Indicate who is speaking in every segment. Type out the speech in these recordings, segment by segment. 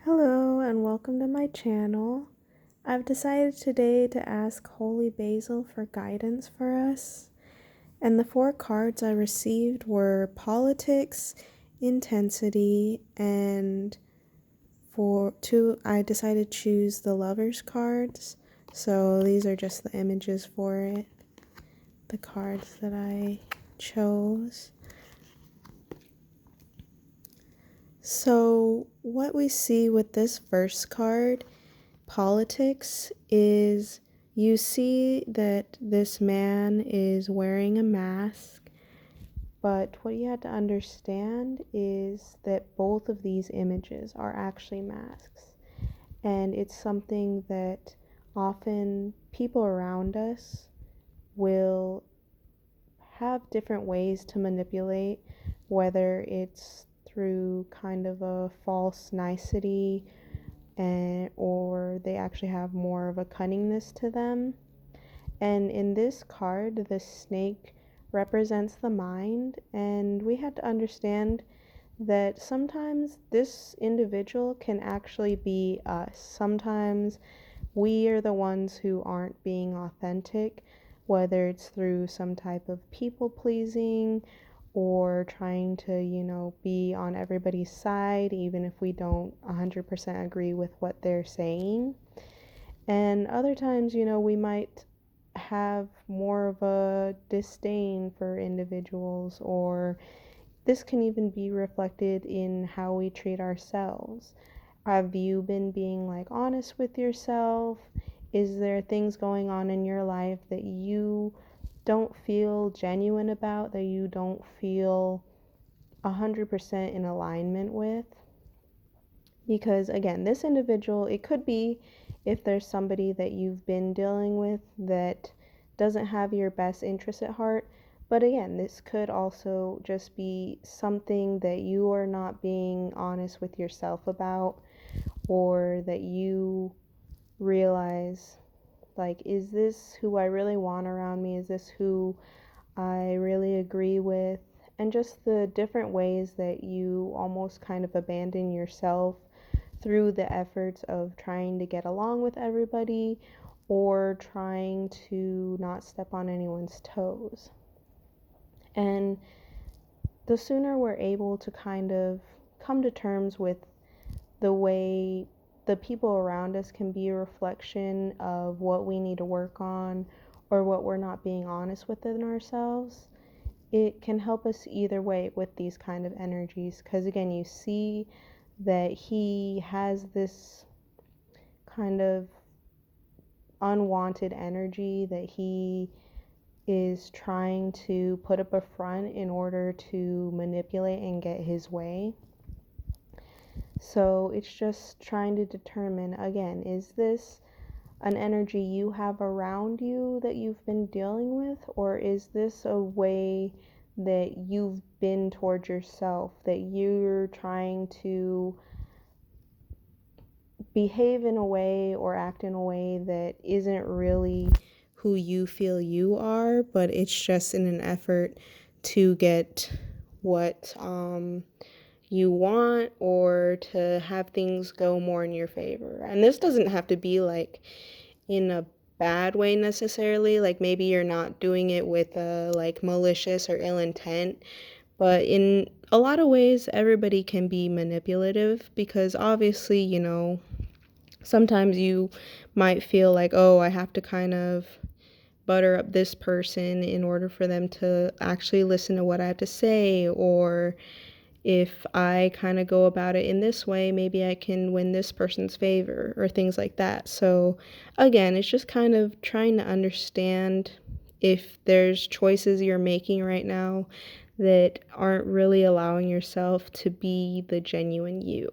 Speaker 1: Hello and welcome to my channel. I've decided today to ask Holy Basil for guidance for us. And the 4 cards I received were politics, intensity, and I decided to choose the lovers cards. So these are just the images for it, the cards that I chose. So what we see with this first card, politics, is you see that this man is wearing a mask, but what you have to understand is that both of these images are actually masks, and it's something that often people around us will have different ways to manipulate, whether it's through kind of a false nicety or they actually have more of a cunningness to them. And in this card, the snake represents the mind, and we had to understand that sometimes this individual can actually be us. Sometimes we are the ones who aren't being authentic, whether it's through some type of people pleasing or trying to, be on everybody's side, even if we don't 100% agree with what they're saying. And other times, we might have more of a disdain for individuals, or this can even be reflected in how we treat ourselves. Have you been being honest with yourself? Is there things going on in your life that you don't feel genuine about, that you don't feel 100% in alignment with? Because again, this individual, it could be if there's somebody that you've been dealing with that doesn't have your best interest at heart. But again, this could also just be something that you are not being honest with yourself about, or that you realize, is this who I really want around me? Is this who I really agree with? And just the different ways that you almost kind of abandon yourself through the efforts of trying to get along with everybody or trying to not step on anyone's toes. And the sooner we're able to kind of come to terms with the way the people around us can be a reflection of what we need to work on or what we're not being honest within ourselves, it can help us either way with these kind of energies. Because again, you see that he has this kind of unwanted energy that he is trying to put up a front in order to manipulate and get his way. So it's just trying to determine, again, is this an energy you have around you that you've been dealing with, or is this a way that you've been towards yourself, that you're trying to behave in a way or act in a way that isn't really who you feel you are, but it's just in an effort to get what you want, or to have things go more in your favor. And this doesn't have to be in a bad way necessarily, maybe you're not doing it with a malicious or ill intent, but in a lot of ways everybody can be manipulative, because obviously, sometimes you might feel like, oh, I have to kind of butter up this person in order for them to actually listen to what I have to say, or if I kind of go about it in this way, maybe I can win this person's favor, or things like that. So again, it's just kind of trying to understand if there's choices you're making right now that aren't really allowing yourself to be the genuine you.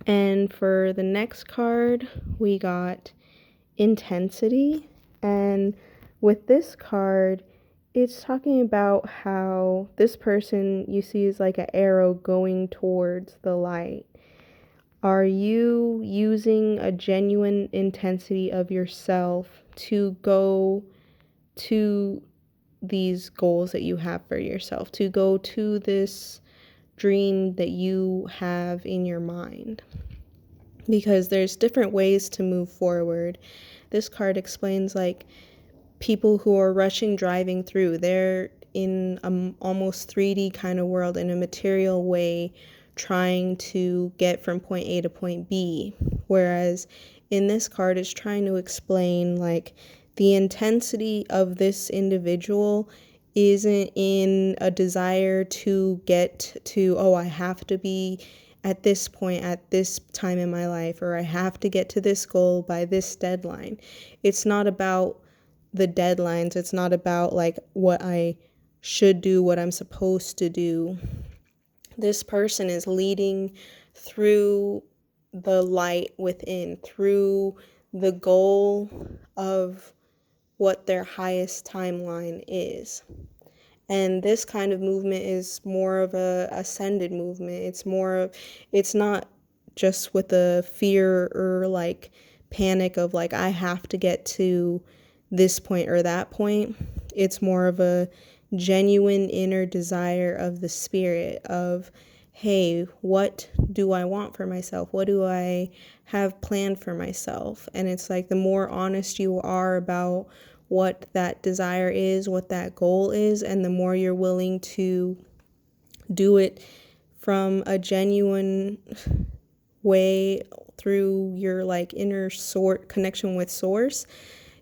Speaker 1: And for the next card, we got intensity. And with this card, it's talking about how this person you see is like an arrow going towards the light. Are you using a genuine intensity of yourself to go to these goals that you have for yourself, to go to dream that you have in your mind, because there's different ways to move forward. This card explains like people who are rushing driving through, they're in a almost 3D kind of world, in a material way, trying to get from point A to point B. Whereas in this card, it's trying to explain like the intensity of this individual isn't in a desire to get to, oh, I have to be at this point at this time in my life, or I have to get to this goal by this deadline. It's not about the deadlines. It's not about like what I should do, what I'm supposed to do. This person is leading through the light within, through the goal of what their highest timeline is. And this kind of movement is more of a ascended movement. It's not just with the fear or like panic of like, I have to get to this point or that point. It's more of a genuine inner desire of the spirit of, hey, what do I want for myself? What do I have planned for myself? And it's like the more honest you are about what that desire is, what that goal is, and the more you're willing to do it from a genuine way through your like inner connection with source,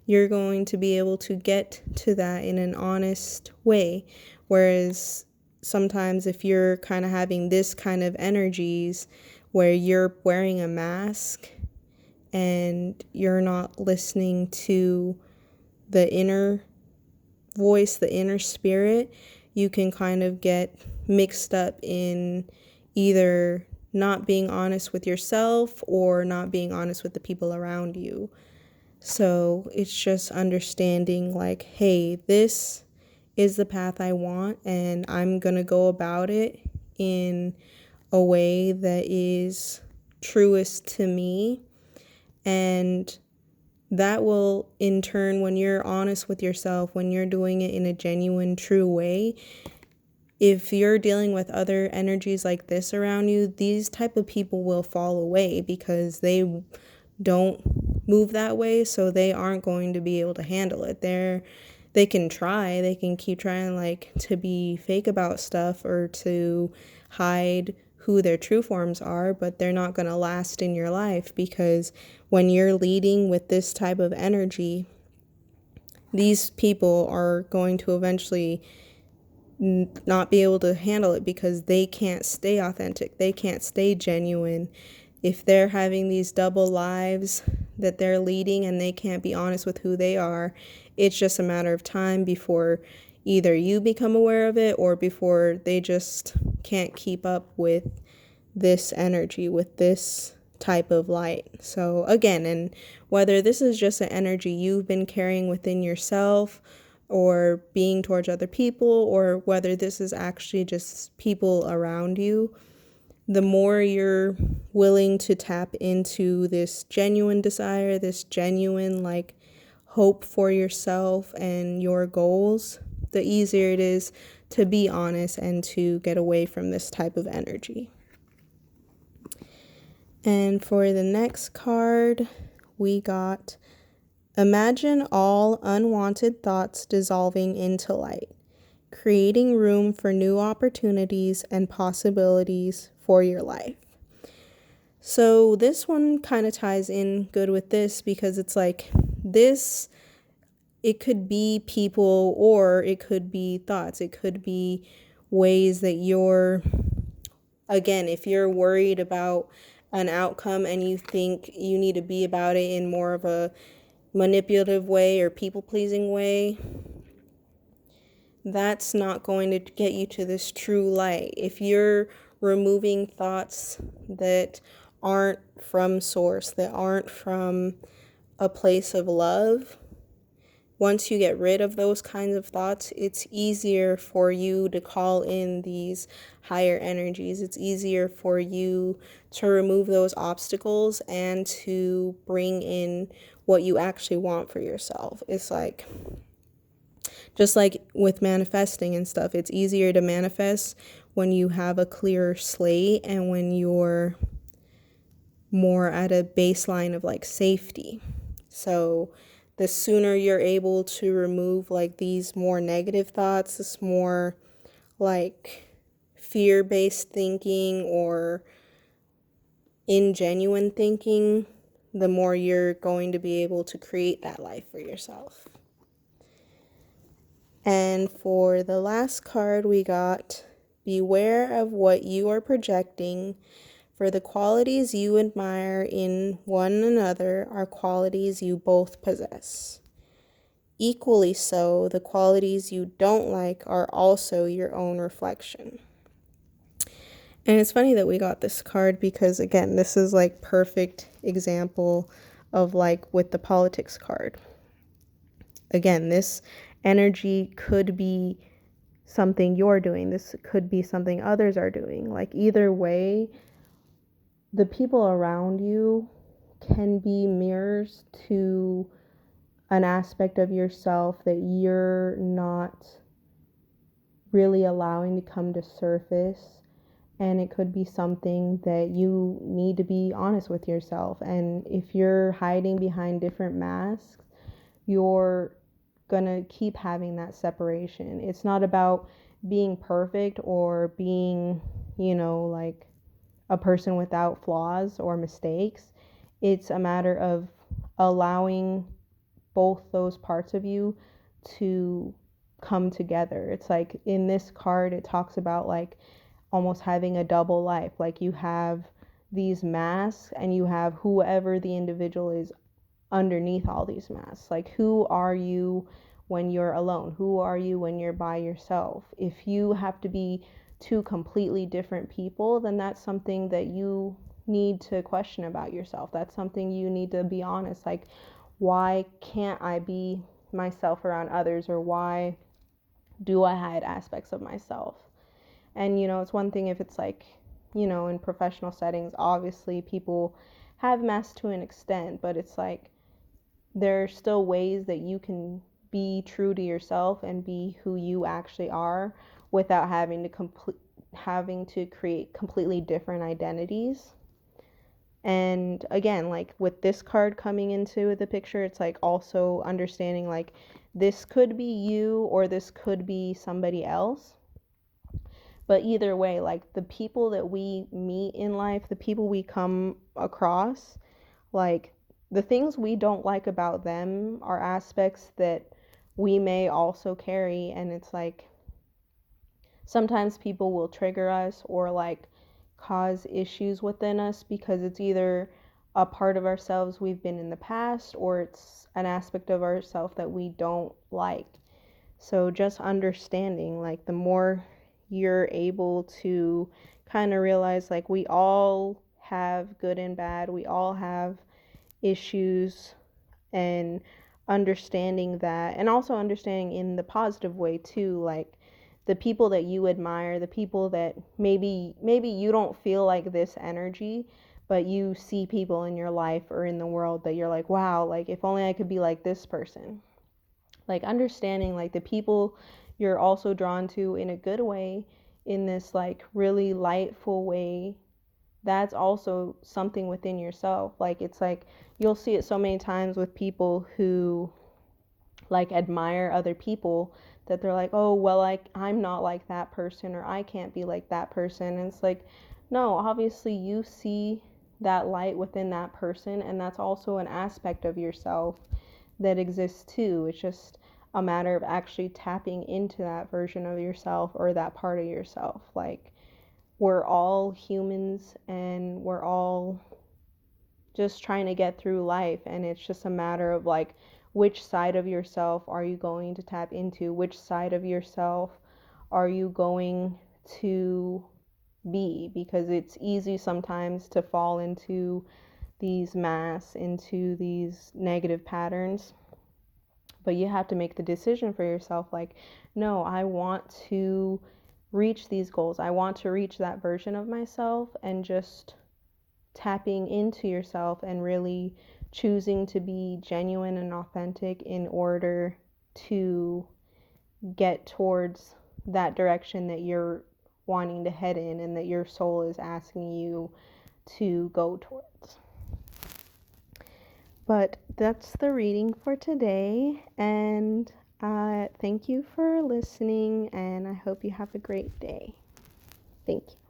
Speaker 1: you're going to be able to get to that in an honest way. Whereas sometimes if you're kind of having this kind of energies where you're wearing a mask and you're not listening to the inner voice, the inner spirit, you can kind of get mixed up in either not being honest with yourself or not being honest with the people around you. So it's just understanding like, hey, this is the path I want, and I'm gonna go about it in a way that is truest to me. And that will, in turn, when you're honest with yourself, when you're doing it in a genuine, true way, if you're dealing with other energies like this around you, these type of people will fall away because they don't move that way, so they aren't going to be able to handle it. They can try, they can keep trying like to be fake about stuff or to hide who their true forms are, but they're not going to last in your life, because when you're leading with this type of energy, these people are going to eventually not be able to handle it because they can't stay authentic. They can't stay genuine. If they're having these double lives that they're leading and they can't be honest with who they are, it's just a matter of time before either you become aware of it or before they just can't keep up with this energy, with this type of light. So again, and whether this is just an energy you've been carrying within yourself or being towards other people, or whether this is actually just people around you, the more you're willing to tap into this genuine desire, this genuine like hope for yourself and your goals, the easier it is to be honest and to get away from this type of energy. And for the next card, we got imagine all unwanted thoughts dissolving into light, creating room for new opportunities and possibilities for your life. So this one kind of ties in good with this, because it's like this, it could be people or it could be thoughts. It could be ways that you're, again, if you're worried about an outcome and you think you need to be about it in more of a manipulative way or people-pleasing way, that's not going to get you to this true light. If you're removing thoughts that aren't from source, that aren't from a place of love, once you get rid of those kinds of thoughts, it's easier for you to call in these higher energies. It's easier for you to remove those obstacles and to bring in what you actually want for yourself. It's like, just like with manifesting and stuff, it's easier to manifest when you have a clearer slate and when you're more at a baseline of like safety. So the sooner you're able to remove like these more negative thoughts, this more like fear-based thinking or ingenuine thinking, the more you're going to be able to create that life for yourself. And for the last card, we got beware of what you are projecting, for the qualities you admire in one another are qualities you both possess. Equally so, the qualities you don't like are also your own reflection. And it's funny that we got this card because, again, this is like perfect example of like with the politics card. Again, this energy could be something you're doing. This could be something others are doing. Like either way, the people around you can be mirrors to an aspect of yourself that you're not really allowing to come to surface. And it could be something that you need to be honest with yourself. And if you're hiding behind different masks, you're gonna keep having that separation. It's not about being perfect or being, like a person without flaws or mistakes. It's a matter of allowing both those parts of you to come together. It's like in this card, it talks about like almost having a double life. Like you have these masks and you have whoever the individual is underneath all these masks. Like, who are you when you're alone? Who are you when you're by yourself? If you have to be two completely different people, then that's something that you need to question about yourself. That's something you need to be honest. Like, why can't I be myself around others? Or why do I hide aspects of myself? And, it's one thing if it's like, in professional settings, obviously people have masks to an extent, but it's like, there are still ways that you can be true to yourself and be who you actually are without having to create completely different identities. And again, like with this card coming into the picture, it's like also understanding like this could be you or this could be somebody else. But either way, like the people that we meet in life, the people we come across, like the things we don't like about them are aspects that we may also carry. And it's like sometimes people will trigger us or like cause issues within us because it's either a part of ourselves we've been in the past or it's an aspect of ourselves that we don't like. So just understanding, like the more you're able to kind of realize like we all have good and bad, we all have issues, and understanding that, and also understanding in the positive way too, like the people that you admire, the people that maybe you don't feel like this energy, but you see people in your life or in the world that you're like, wow, like if only I could be like this person. Like understanding like the people you're also drawn to in a good way, in this like really lightful way, that's also something within yourself. Like it's like you'll see it so many times with people who like admire other people that they're like, oh well, like I'm not like that person or I can't be like that person. And it's like, no, obviously you see that light within that person, and that's also an aspect of yourself that exists too. It's just a matter of actually tapping into that version of yourself or that part of yourself. Like we're all humans and we're all just trying to get through life, and it's just a matter of like which side of yourself are you going to tap into, which side of yourself are you going to be, because it's easy sometimes to fall into these masks, into these negative patterns. But you have to make the decision for yourself like, no, I want to reach these goals, I want to reach that version of myself, and just tapping into yourself and really choosing to be genuine and authentic in order to get towards that direction that you're wanting to head in and that your soul is asking you to go towards. But that's the reading for today, and thank you for listening, and I hope you have a great day. Thank you.